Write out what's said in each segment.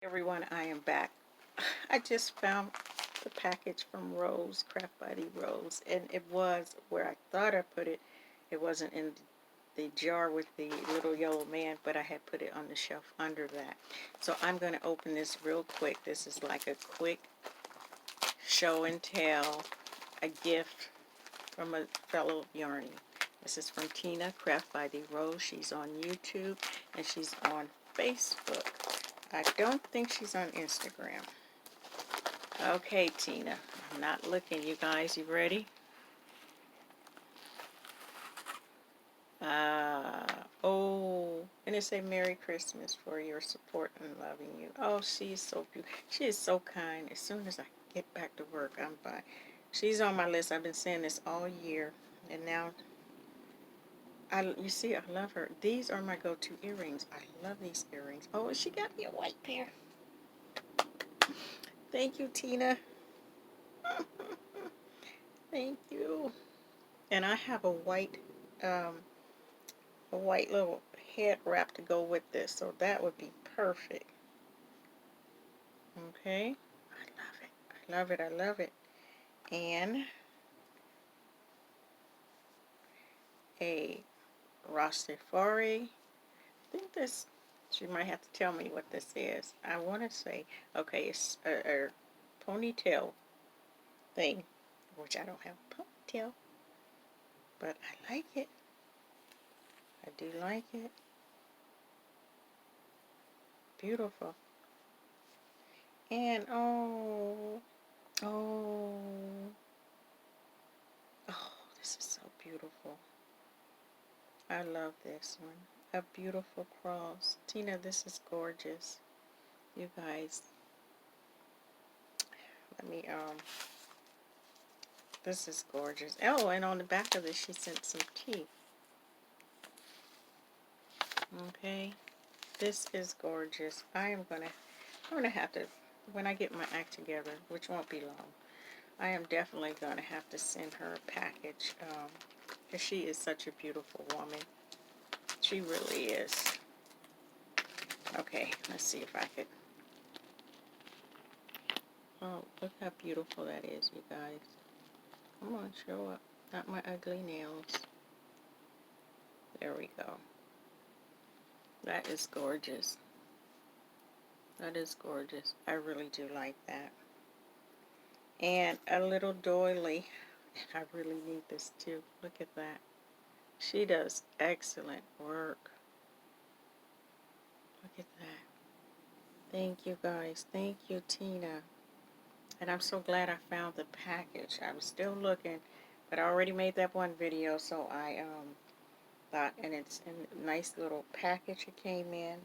Everyone, I am back. I just found the package from Rose, Craft Body Rose, and it was where I thought I put it. It wasn't in the jar with the little yellow man, but I had put it on the shelf under that. So I'm going to open this real quick. This is like a quick show and tell, a gift from a fellow yarny. This is from Tina, Craft by the Rose. She's on YouTube and she's on Facebook. I don't think she's on Instagram. Okay, Tina. I'm not looking, you guys. You ready? Oh, and it say Merry Christmas for your support and loving you. Oh, she's so beautiful. She is so kind. As soon as I get back to work, I'm by. She's on my list. I've been saying this all year, and now you see, I love her. These are my go-to earrings. I love these earrings. Oh, she got me a white pair. Thank you, Tina. Thank you. And I have a white little head wrap to go with this, so that would be perfect. Okay, I love it. I love it. I love it. And a Rastafari. I think this. She might have to tell me what this is. I want to say, okay, it's a ponytail thing, which I don't have a ponytail, but I like it. I do like it. Beautiful. And oh, this is so beautiful. I love this one. A beautiful cross. Tina, this is gorgeous. You guys, let me, this is gorgeous. Oh, and on the back of this, she sent some tea. Okay. This is gorgeous. I'm gonna have to, when I get my act together, which won't be long, I am definitely gonna have to send her a package, because she is such a beautiful woman. She really is. Okay, let's see if I could. Oh, look how beautiful that is, you guys. Come on, show up. Not my ugly nails. There we go. That is gorgeous. That is gorgeous. I really do like that. And a little doily. I really need this too. Look at that. She does excellent work. Look at that. Thank you, guys. Thank you, Tina. And I'm so glad I found the package. I was still looking, but I already made that one video, so I thought, and it's in a nice little package it came in.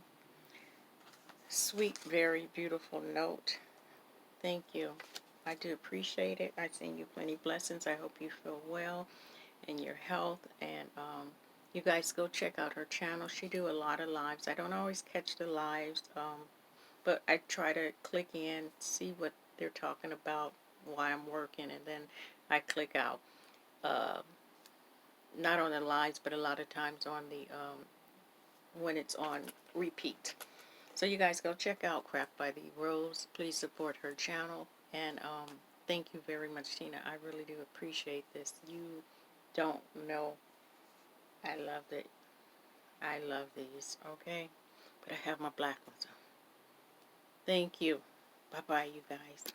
Sweet, very beautiful note. Thank you. I do appreciate it. I send you plenty of blessings. I hope you feel well in your health, and you guys go check out her channel. She do a lot of lives. I don't always catch the lives, but I try to click in, see what they're talking about, why I'm working, and then I click out. Not on the lives, but a lot of times on the when it's on repeat. So you guys go check out Craft by the Rose. Please support her channel, and thank you very much, Tina. I really do appreciate this. You don't know. I love it. I love these. Okay, but I have my black ones on. Thank you. Bye bye, you guys.